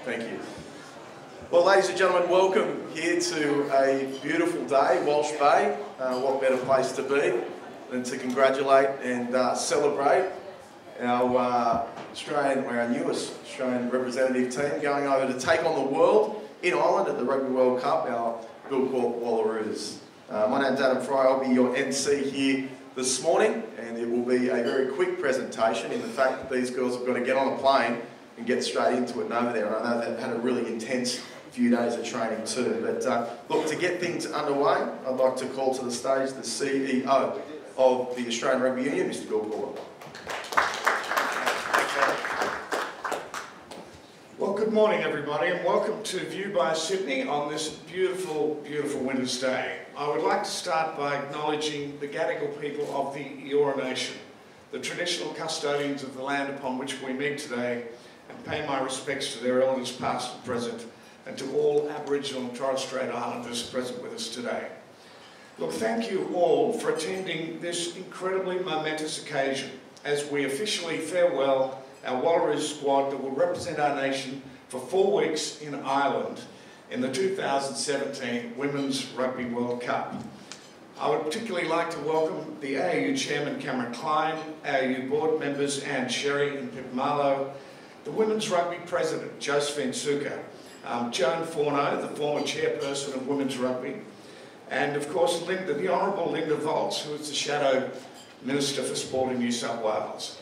Thank you. Well, ladies and gentlemen, welcome here to a beautiful day, Walsh Bay. What better place to be than to congratulate and celebrate our our newest Australian representative team going over to take on the world in Ireland at the Rugby World Cup, our Bilcorp Wallaroos. My name's Adam Fry. I'll be your MC here this morning, and it will be a very quick presentation in the fact that these girls have got to get on a plane and get straight into it and over there. And I know they've had a really intense few days of training too. But look, to get things underway, I'd like to call to the stage the CEO of the Australian Rugby Union, Mr. Bill Corber. Well, good morning everybody, and welcome to View by Sydney on this beautiful, beautiful winter's day. I would like to start by acknowledging the Gadigal people of the Eora Nation, the traditional custodians of the land upon which we meet today, and pay my respects to their elders past and present, and to all Aboriginal and Torres Strait Islanders present with us today. Look, thank you all for attending this incredibly momentous occasion as we officially farewell our Wallaroos squad that will represent our nation for 4 weeks in Ireland in the 2017 Women's Rugby World Cup. I would particularly like to welcome the AU Chairman Cameron Klein, AU board members Anne Sherry and Pip Marlowe, the Women's Rugby President Josephine Suka, Joan Forno, the former chairperson of Women's Rugby, and of course the Honourable Linda Volz, who is the Shadow Minister for Sport in New South Wales.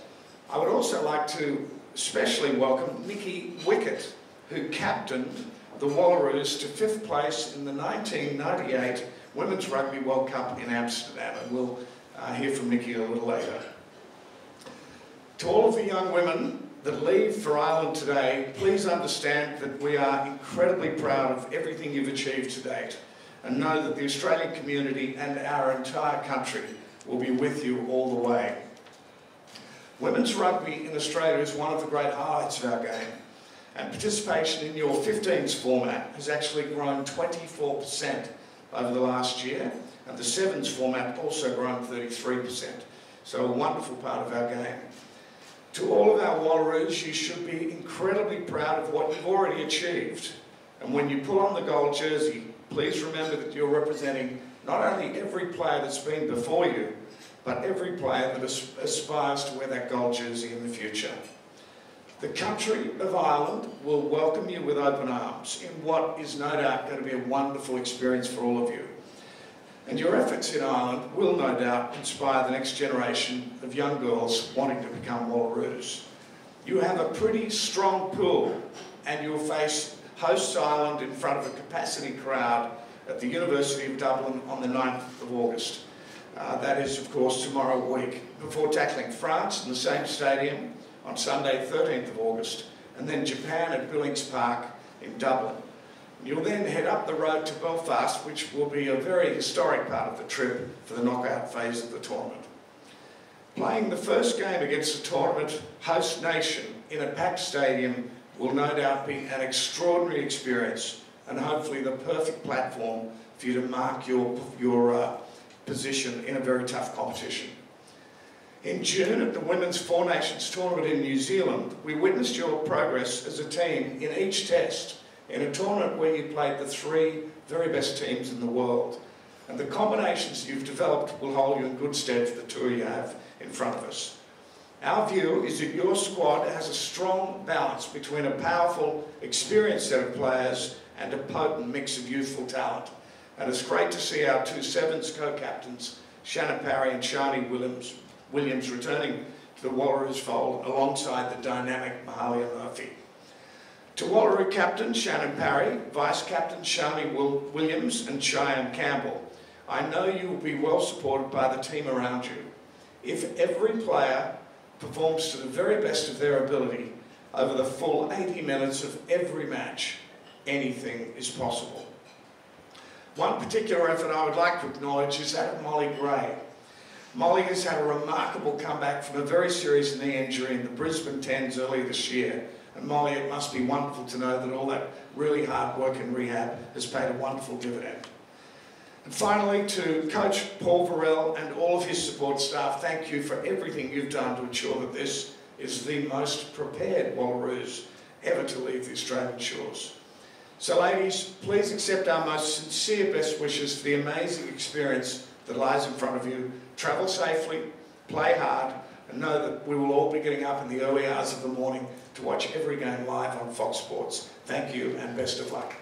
I would also like to especially welcome Nikki Wickett, who captained the Wallaroos to 5th place in the 1998 Women's Rugby World Cup in Amsterdam, and we'll hear from Nikki a little later. To all of the young women that leave for Ireland today, please understand that we are incredibly proud of everything you've achieved to date, and know that the Australian community and our entire country will be with you all the way. Women's rugby in Australia is one of the great highlights of our game, and participation in your 15s format has actually grown 24% over the last year, and the 7s format also grown 33%. So a wonderful part of our game. To all of our Wallaroos, you should be incredibly proud of what you've already achieved. And when you put on the gold jersey, please remember that you're representing not only every player that's been before you, but every player that aspires to wear that gold jersey in the future. The country of Ireland will welcome you with open arms in what is no doubt going to be a wonderful experience for all of you. And your efforts in Ireland will no doubt inspire the next generation of young girls wanting to become Wallaroos. You have a pretty strong pool, and you'll face host Ireland in front of a capacity crowd at the University of Dublin on the 9th of August. That is, of course, tomorrow week, before tackling France in the same stadium on Sunday, 13th of August, and then Japan at Billings Park in Dublin. You'll then head up the road to Belfast, which will be a very historic part of the trip for the knockout phase of the tournament. Playing the first game against the tournament host nation in a packed stadium will no doubt be an extraordinary experience, and hopefully the perfect platform for you to mark your position in a very tough competition. In June at the Women's Four Nations tournament in New Zealand, we witnessed your progress as a team in each test in a tournament where you played the 3 very best teams in the world. And the combinations you've developed will hold you in good stead for the tour you have in front of us. Our view is that your squad has a strong balance between a powerful, experienced set of players and a potent mix of youthful talent. And it's great to see our 2 7s co-captains, Shannon Parry and Shani Williams, returning to the Wallaroos fold alongside the dynamic Mahalia Murphy. To Wallaroo captain Shannon Parry, vice captain Shani Williams and Cheyenne Campbell, I know you will be well supported by the team around you. If every player performs to the very best of their ability over the full 80 minutes of every match, anything is possible. One particular effort I would like to acknowledge is that of Molly Gray. Molly has had a remarkable comeback from a very serious knee injury in the Brisbane Tens earlier this year. And Molly, it must be wonderful to know that all that really hard work in rehab has paid a wonderful dividend. And finally, to Coach Paul Varell and all of his support staff, thank you for everything you've done to ensure that this is the most prepared Wallaroos ever to leave the Australian shores. So ladies, please accept our most sincere best wishes for the amazing experience that lies in front of you. Travel safely, play hard, and know that we will all be getting up in the early hours of the morning to watch every game live on Fox Sports. Thank you and best of luck.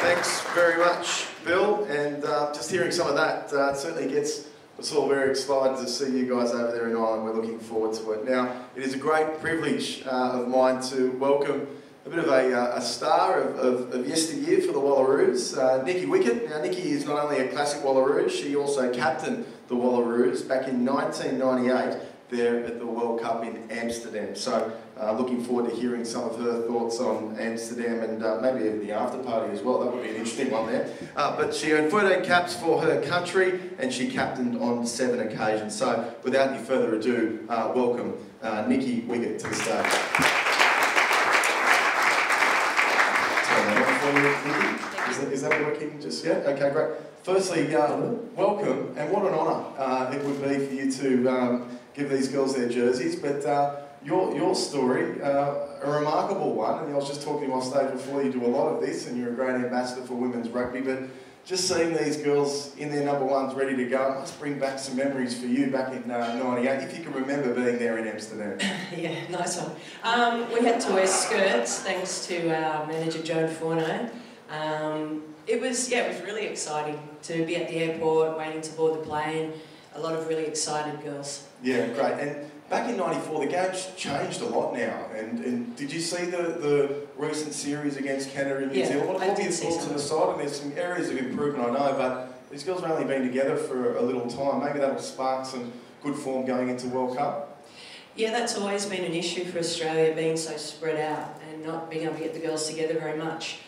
Thanks very much, Bill, and just hearing some of that certainly gets us all very excited to see you guys over there in Ireland. We're looking forward to it. Now, it is a great privilege of mine to welcome a bit of a star of yesteryear for the Wallaroos, Nikki Wickett. Now, Nikki is not only a classic Wallaroo, she also captained the Wallaroos back in 1998 there at the World Cup in Amsterdam. So looking forward to hearing some of her thoughts on Amsterdam and maybe even the after party as well. That would be an interesting one there. But she earned 14 caps for her country and she captained on 7 occasions. So without any further ado, welcome Nikki Wickett to the stage. Is that working just yet? Okay, great. Firstly, welcome, and what an honour it would be for you to give these girls their jerseys. But your story, a remarkable one, and I was just talking to you on stage before, you do a lot of this, and you're a great ambassador for women's rugby, but just seeing these girls in their number ones ready to go must bring back some memories for you back in '98, if you can remember being there in Amsterdam. Yeah, nice one. We had to wear skirts thanks to our manager Joan Forno. It was really exciting to be at the airport waiting to board the plane. A lot of really excited girls. Yeah, great. And back in '94, the game's changed a lot now. And did you see the recent series against Canada and New Zealand? What are your thoughts on the side? And there's some areas of improvement, I know, but these girls have only been together for a little time. Maybe that'll spark some good form going into World Cup. Yeah, that's always been an issue for Australia, being so spread out and not being able to get the girls together very much.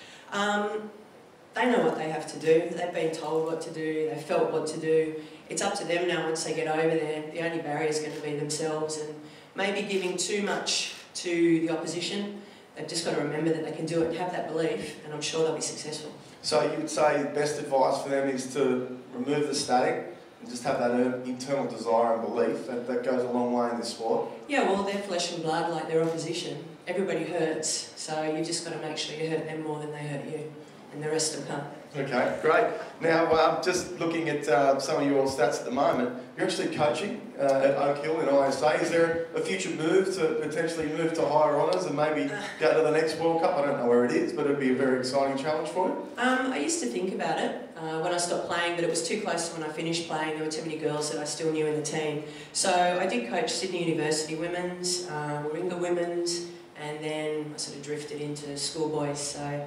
They know what they have to do. They've been told what to do. They've felt what to do. It's up to them now once they get over there. The only barrier is going to be themselves and maybe giving too much to the opposition. They've just got to remember that they can do it and have that belief, and I'm sure they'll be successful. So you would say best advice for them is to remove the static and just have that internal desire and belief. That goes a long way in this sport. Yeah, well, they're flesh and blood like their opposition. Everybody hurts, so you've just got to make sure you hurt them more than they hurt you. And the rest of them can't. Okay, great. Now, just looking at some of your stats at the moment, you're actually coaching at Oak Hill in ISA. Is there a future move to potentially move to higher honours and maybe go to the next World Cup? I don't know where it is, but it'd be a very exciting challenge for you. I used to think about it when I stopped playing, but it was too close to when I finished playing. There were too many girls that I still knew in the team. So I did coach Sydney University Women's, Warringah Women's, and then I sort of drifted into schoolboys. So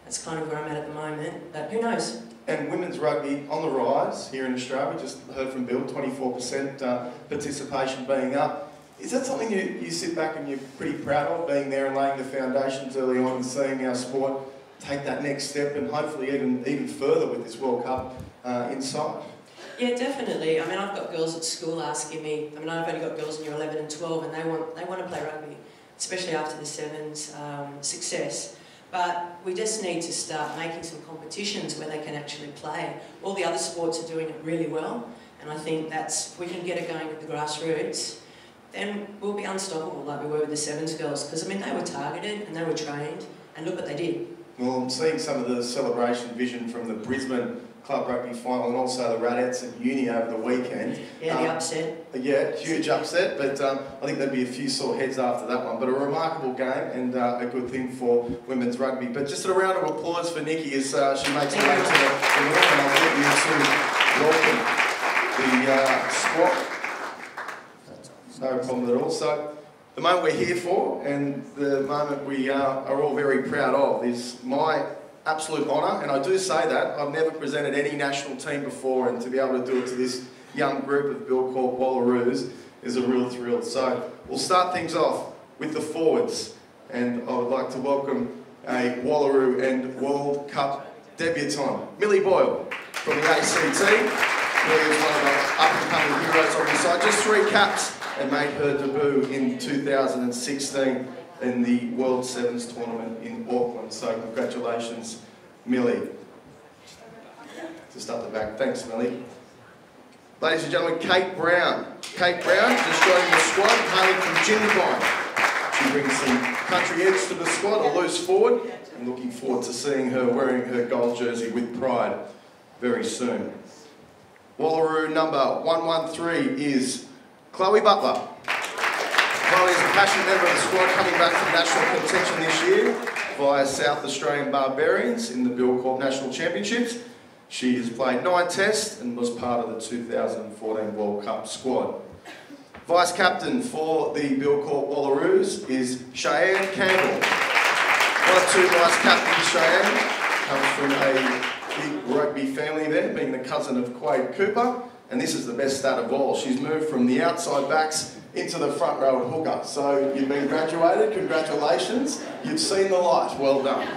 that's kind of where I'm at the moment, but who knows? And women's rugby on the rise here in Australia. We just heard from Bill, 24% participation being up. Is that something you sit back and you're pretty proud of, being there and laying the foundations early on and seeing our sport take that next step and hopefully even further with this World Cup in sight? Yeah, definitely. I mean, I've got girls at school asking me, I've only got girls in year 11 and 12 and they want to play rugby, especially after the Sevens success. But we just need to start making some competitions where they can actually play. All the other sports are doing it really well, and I think if we can get it going with the grassroots, then we'll be unstoppable like we were with the Sevens girls, because I mean they were targeted and they were trained, and look what they did. Well, I'm seeing some of the celebration vision from the Brisbane Club Rugby final and also the Radettes at uni over the weekend. Yeah, the upset. Yeah, huge upset, but I think there'd be a few sore heads after that one. But a remarkable game and a good thing for women's rugby. But just a round of applause for Nikki as she makes her way to the room, and I'll get you to welcome the squad. No problem at all. So the moment we're here for and the moment we are all very proud of is my absolute honour, and I do say that. I've never presented any national team before, and to be able to do it to this young group of Bill called Wallaroos is a real thrill. So we'll start things off with the forwards, and I would like to welcome a Wallaroo and World Cup debutant, Millie Boyle from the ACT. Millie is one of the up-and-coming heroes on the side. Just 3 caps and made her debut in 2016 in the World Sevens tournament in Auckland. So congratulations, Millie. Just up the back. Thanks, Millie. Ladies and gentlemen, Kate Brown. Kate Brown just joining the squad, hailing from Jindabyne. She brings some country edge to the squad, a loose forward. I'm looking forward to seeing her wearing her gold jersey with pride very soon. Wallaroo number 113 is Chloe Butler. Chloe is a passionate member of the squad coming back from national contention this year via South Australian Barbarians in the Bill Corp National Championships. She has played 9 tests and was part of the 2014 World Cup squad. Vice captain for the Bill Corp Wallaroos is Cheyenne Campbell. One of 2 vice captains, Cheyenne, comes from a big rugby family there, being the cousin of Quade Cooper. And this is the best stat of all. She's moved from the outside backs into the front row at hooker. So you've been graduated, congratulations. You've seen the light, well done.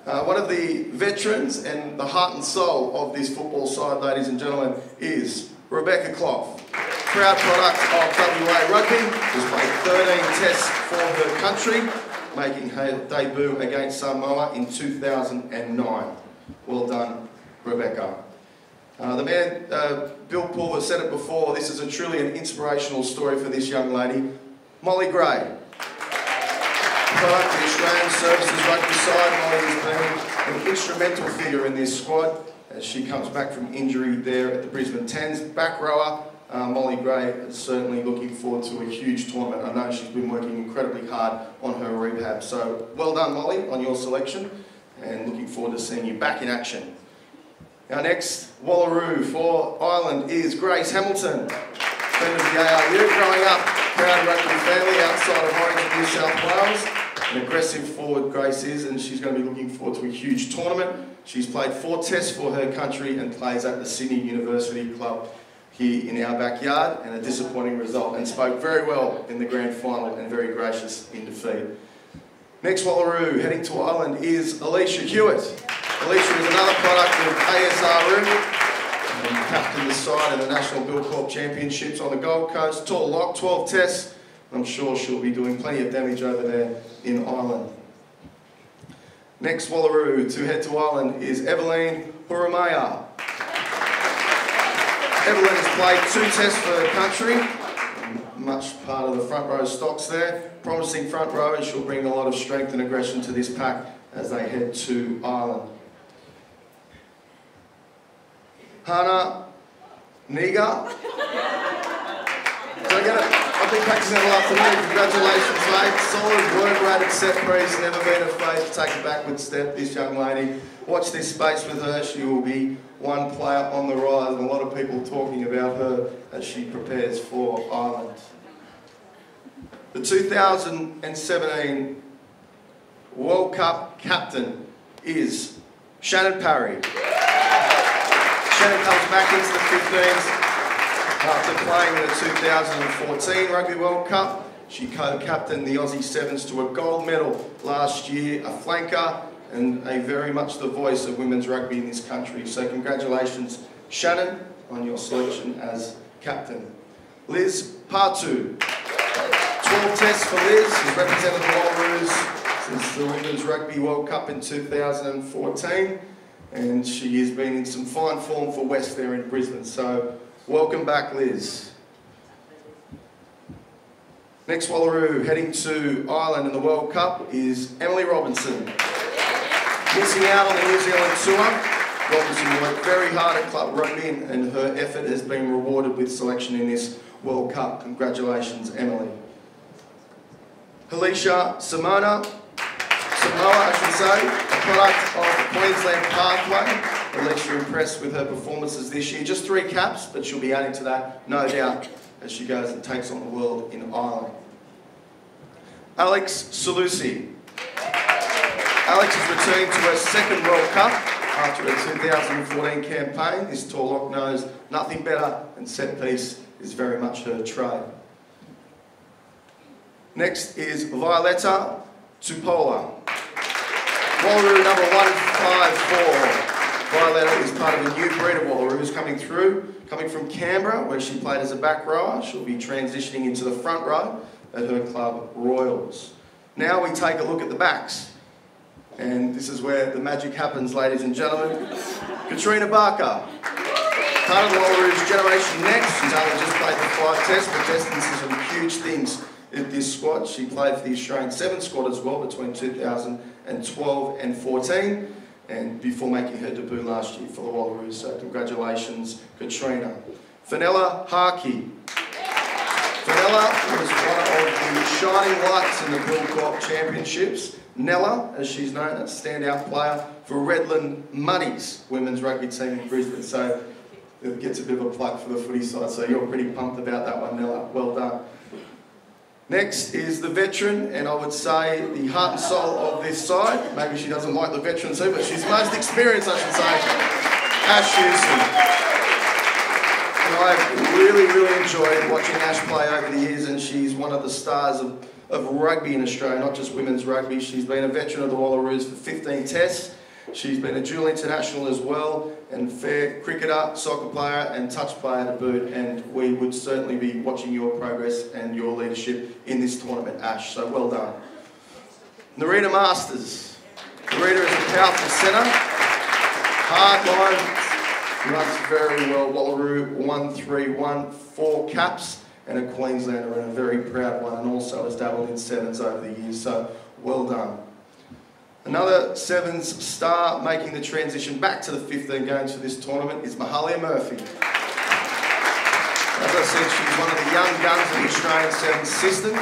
One of the veterans and the heart and soul of this football side, ladies and gentlemen, is Rebecca Clough. Proud product of WA Rugby, has played 13 tests for her country, making her debut against Samoa in 2009. Well done, Rebecca. The man, Bill Pulver, said it before, this is truly an inspirational story for this young lady. Molly Gray. Product of the Australian Services Rugby side, Molly has been an instrumental figure in this squad as she comes back from injury there at the Brisbane Tens. Back rower, Molly Gray is certainly looking forward to a huge tournament. I know she's been working incredibly hard on her rehab. So well done, Molly, on your selection, and looking forward to seeing you back in action. Our next Wallaroo for Ireland is Grace Hamilton, friend of the ARU, growing up proud rugby family outside of Orange, New South Wales. An aggressive forward Grace is, and she's going to be looking forward to a huge tournament. She's played 4 tests for her country and plays at the Sydney University Club here in our backyard, and a disappointing result, and spoke very well in the grand final and very gracious in defeat. Next Wallaroo heading to Ireland is Alicia Hewitt. Alicia is another product of ASRU, and captained the side in the National Bill Corp Championships on the Gold Coast. Tall lock, 12 tests. I'm sure she'll be doing plenty of damage over there in Ireland. Next Wallaroo to head to Ireland is Evelyn Hurumaya. Evelyn has played 2 tests for her country, much part of the front row stocks there. Promising front row, and she'll bring a lot of strength and aggression to this pack as they head to Ireland. Hannah Niga. Did I get it? I've been practicing it all afternoon. Congratulations, mate. Solid work rate at set piece. Never been afraid to take a backward step, this young lady. Watch this space with her. She will be one player on the rise, and a lot of people talking about her as she prepares for Ireland. The 2017 World Cup captain is Shannon Parry. Shannon comes back into the 15s after playing in the 2014 Rugby World Cup. She co-captained the Aussie Sevens to a gold medal last year, a flanker, and a very much the voice of women's rugby in this country. So congratulations, Shannon, on your selection as captain. Liz Partu. 12 tests for Liz. She's represented the Wallaroos since the Women's Rugby World Cup in 2014. And she has been in some fine form for West there in Brisbane. So welcome back, Liz. Next Wallaroo heading to Ireland in the World Cup is Emily Robinson. Missing out on the New Zealand tour, Robinson worked very hard at club rugby, and her effort has been rewarded with selection in this World Cup. Congratulations, Emily. Alicia Samoa, I should say, a product of the Queensland Pathway. Alicia impressed with her performances this year. Just 3 caps, but she'll be adding to that, no doubt, as she goes and takes on the world in Ireland. Alex Salusi. Alex is returning to her 2nd World Cup after her 2014 campaign. This tall lock knows nothing better, and set piece is very much her trade. Next is Violetta Tupola. Wallaroo number 154. Violetta is part of a new breed of Wallaroos coming from Canberra, where she played as a back rower. She'll be transitioning into the front row at her club Royals. Now we take a look at the backs. And this is where the magic happens, ladies and gentlemen. Katrina Barker. Part of the Wallaroos generation next. She's only just played the 5 tests, but destined to some huge things in this squad. She played for the Australian 7 squad as well between 2012 and 14, and before making her debut last year for the Wallaroos. So congratulations, Katrina. Fenella Harkey. Fenella was one of the shining lights in the Bill Corp Championships. Nella, as she's known, a standout player for Redland Muddies women's rugby team in Brisbane. So it gets a bit of a plug for the footy side. So you're pretty pumped about that one, Nella. Well done. Next is the veteran, and I would say the heart and soul of this side. Maybe she doesn't like the veteran too, but she's most experienced, I should say. Ash Houston. And I've really enjoyed watching Ash play over the years, and she's one of the stars of rugby in Australia, not just women's rugby. She's been a veteran of the Wallaroos for 15 tests. She's been a dual international as well, and fair cricketer, soccer player and touch player to boot, and we would certainly be watching your progress and your leadership in this tournament, Ash, so well done. Narita Masters. Narita is a powerful centre, hard line, runs very well. Wallaroo 1-3-1, 4 caps, and a Queenslander, and a very proud one, and also has dabbled in 7s over the years, so well done. Another 7s star making the transition back to the 15 games for this tournament is Mahalia Murphy. As I said, she's one of the young guns of the Australian 7 system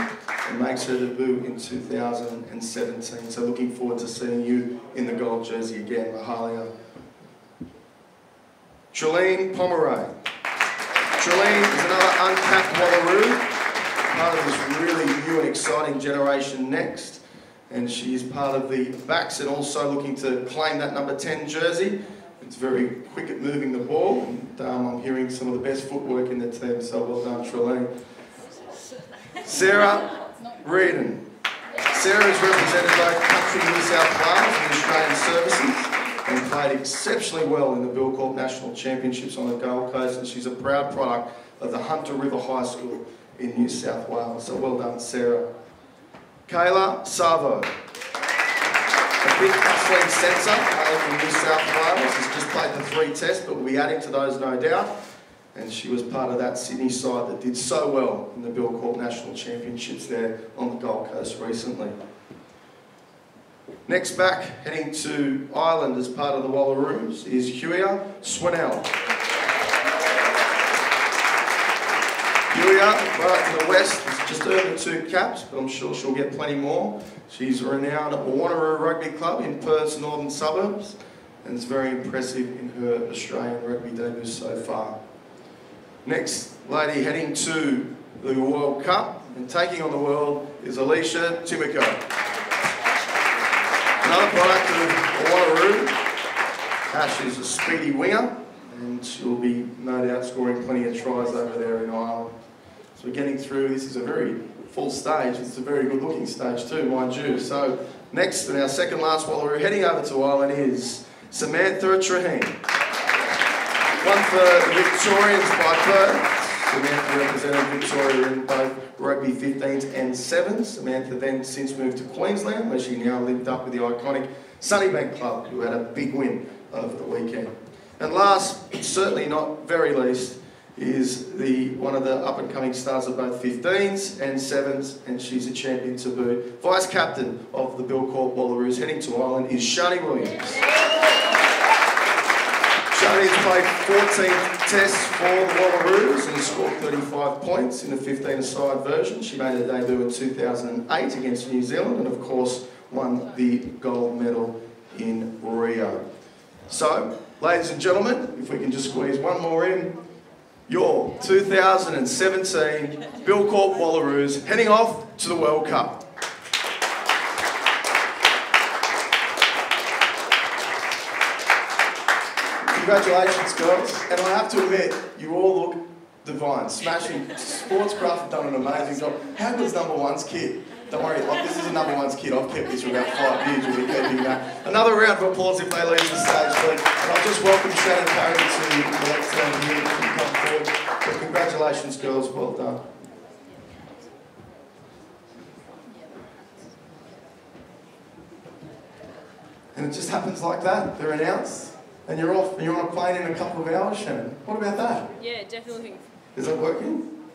and makes her debut in 2017. So looking forward to seeing you in the gold jersey again, Mahalia. Trelene Pomeroy. Trelene is another uncapped Wallaroo, part of this really new and exciting generation next. And she is part of the backs and also looking to claim that number 10 jersey. It's very quick at moving the ball, and I'm hearing some of the best footwork in the team, so well done, Trelene. Sarah Reardon. Sarah has represented both country New South Wales and Australian services and played exceptionally well in the Bill Corp National Championships on the Gold Coast, and she's a proud product of the Hunter River High School in New South Wales, so well done, Sarah. Kayla Savo, a big hustling centre from New South Wales, has just played the 3 tests, but we'll be adding to those no doubt. And she was part of that Sydney side that did so well in the Bill Corp National Championships there on the Gold Coast recently. Next back, heading to Ireland as part of the Wallaroos, is Huia Swinnell. Julia, right up to the west, has just earned the 2 caps, but I'm sure she'll get plenty more. She's renowned at Wallaroos Rugby Club in Perth's northern suburbs, and is very impressive in her Australian rugby debut so far. Next lady heading to the World Cup and taking on the world is Alicia Timoko. Another product of Wallaroo. Ash is a speedy winger, and she'll be no doubt scoring plenty of tries over there in Ireland. So we're getting through, this is a very full stage, it's a very good looking stage too, mind you. So next, and our second last Wallaroo heading over to Ireland is Samantha Traheen. One for the Victorians by Perth. Samantha represented Victoria in both rugby 15s and 7s. Samantha then since moved to Queensland, where she now lived up with the iconic Sunnybank Club, who had a big win over the weekend. And last, but certainly not very least, is one of the up-and-coming stars of both 15s and 7s, and she's a champion to boot. Vice-captain of the Bill Corp Wallaroos heading to Ireland is Shani Williams. Shani has played 14 tests for the Wallaroos and scored 35 points in the 15-a-side version. She made her debut in 2008 against New Zealand and, of course, won the gold medal in Rio. So, ladies and gentlemen, if we can just squeeze one more in, your 2017 Bill Corp Wallaroos heading off to the World Cup. Congratulations, girls. And I have to admit, you all look divine, smashing. Sportscraft have done an amazing job. How good's number 1's kit? Don't worry, like, this is a number 1's kit. I've kept this for about 5 years. We'll be keeping that. Another round of applause if they leave the stage, please. And I'll just welcome Shannon Parry to the left hand here to come forward. But congratulations, girls. Well done. And it just happens like that. They're announced. and you're off, and you're on a plane in a couple of hours, Shannon. What about that? Yeah, definitely. Is that working?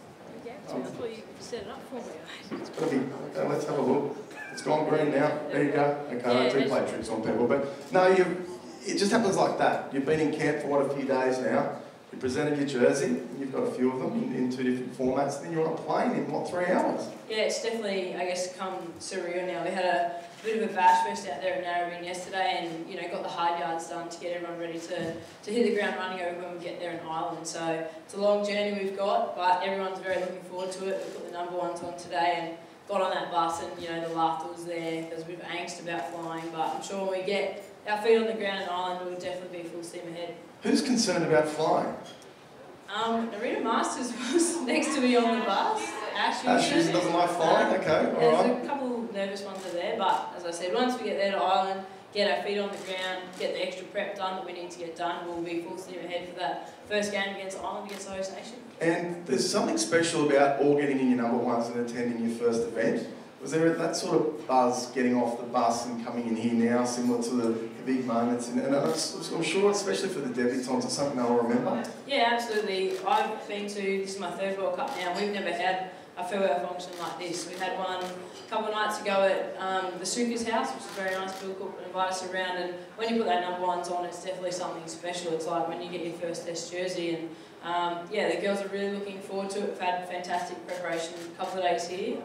Yeah, I thought you set it up for me. It's got to be, let's have a look. It's gone green now. There you go. Okay, I do play tricks on people, but no, it just happens like that. You've been in camp for a few days now. You presented your jersey, you've got a few of them in 2 different formats, then you're on a plane in, 3 hours? Yeah, it's definitely, I guess, come surreal now. We had a bit of a bash fest out there at Narrabeen yesterday and, got the hard yards done to get everyone ready to hit the ground running over when we get there in Ireland. So it's a long journey we've got, but everyone's very looking forward to it. We've got the number ones on today and got on that bus and, the laughter was there. There was a bit of angst about flying, but I'm sure when we get our feet on the ground in Ireland, we'll definitely be full steam ahead. Who's concerned about flying? Narita Masters was next to me on the bus. Ash doesn't like flying? Okay, all right. There's a couple nervous ones are there, but as I said, once we get there to Ireland, get our feet on the ground, get the extra prep done that we need to get done, we'll be full steam ahead for that first game against Ireland, against the host nation. And there's something special about all getting in your number ones and attending your first event. Was there that sort of buzz getting off the bus and coming in here now, similar to the big moments? And I'm sure, especially for the debutants, it's something they'll remember. Yeah, absolutely. I've been to, this is my third World Cup now, we've never had a farewell function like this. We had one a couple of nights ago at the Suka's house, which is very nice. Bill Cook invited us around, and when you put that number ones on, it's definitely something special. It's like when you get your first test jersey, and the girls are really looking forward to it. We've had fantastic preparation a couple of days here,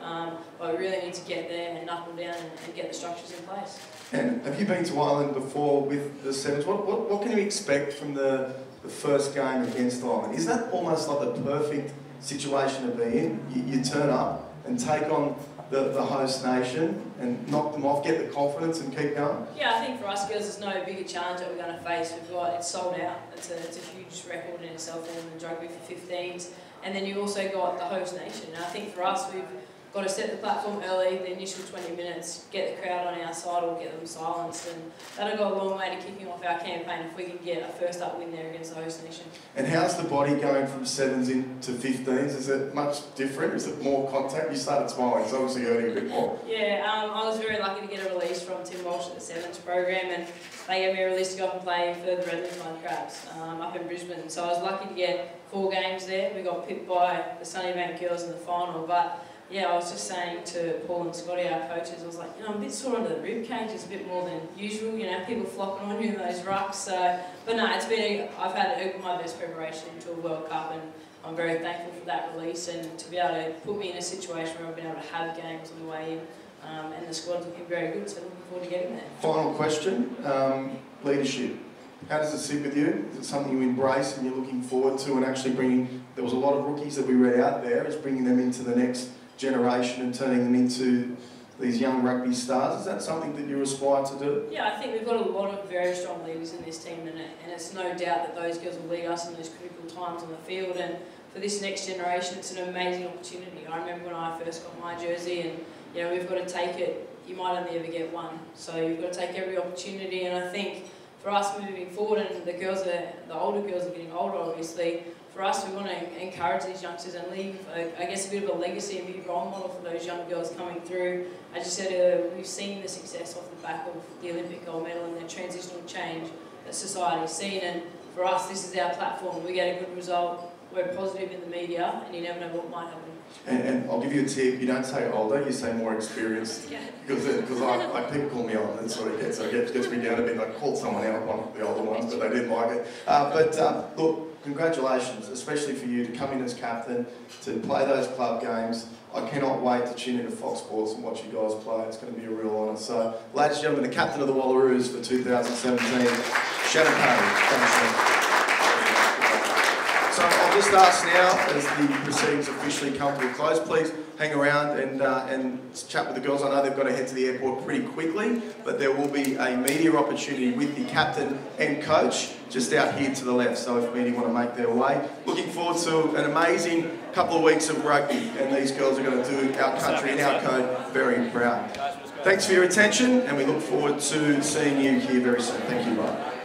but we really need to get there and knuckle down and get the structures in place. And have you been to Ireland before with the Sevens? What can you expect from the first game against Ireland? Is that almost like the perfect situation to be in? You turn up and take on the host nation and knock them off, get the confidence and keep going? Yeah, I think for us girls there's no bigger challenge that we're going to face. It's sold out. It's a huge record in itself in the rugby for 15s. And then you also got the host nation. And I think for us we've got to set the platform early, the initial 20 minutes, get the crowd on our side or get them silenced, and that'll go a long way to kicking off our campaign if we can get a first up win there against the host nation. And how's the body going from 7s into 15s? Is it much different? Is it more contact? You started smiling, it's obviously hurting a bit more. Yeah, I was very lucky to get a release from Tim Walsh at the 7s program, and they gave me a release to go up and play for the Redlands Mud Crabs up in Brisbane. So I was lucky to get 4 games there. We got pipped by the Sunnybank girls in the final, but yeah, I was just saying to Paul and Scotty, our coaches, I was like, I'm a bit sore under the rib cage, it's a bit more than usual, people flocking on you in those rucks. So, but no, I've had my best preparation into a World Cup, and I'm very thankful for that release and to be able to put me in a situation where I've been able to have games on the way in, and the squad's looking very good, so looking forward to getting there. Final question, leadership. How does it sit with you? Is it something you embrace and you're looking forward to, and actually there was a lot of rookies that we read out there, is bringing them into the next generation and turning them into these young rugby stars? Is that something that you aspire to do? Yeah, I think we've got a lot of very strong leaders in this team, and it's no doubt that those girls will lead us in those critical times on the field. And for this next generation, it's an amazing opportunity. I remember when I first got my jersey, and we've got to take it. You might only ever get one, so you've got to take every opportunity. And I think for us moving forward, and the older girls are getting older, obviously. For us, we want to encourage these youngsters and leave, I guess, a bit of a legacy and be a role model for those young girls coming through. As you said, we've seen the success off the back of the Olympic gold medal and the transitional change that society's seen. And for us, this is our platform. We get a good result, we're positive in the media, and you never know what might happen. And I'll give you a tip, you don't say older, you say more experienced. Yeah. Because people call me old, and sort of gets me down a bit. I called someone out, one of the older ones, but they didn't like it. Look, congratulations, especially for you to come in as captain, to play those club games. I cannot wait to tune into Fox Sports and watch you guys play. It's going to be a real honour. So, ladies and gentlemen, the captain of the Wallaroos for 2017, Shannon Parry. Thanks, Shannon. So I'll just ask now, as the proceedings officially come to a close, please hang around and chat with the girls. I know they've got to head to the airport pretty quickly, but there will be a media opportunity with the captain and coach just out here to the left, so if media want to make their way. Looking forward to an amazing couple of weeks of rugby, and these girls are going to do our country and our code very proud. Thanks for your attention, and we look forward to seeing you here very soon. Thank you, Ryan.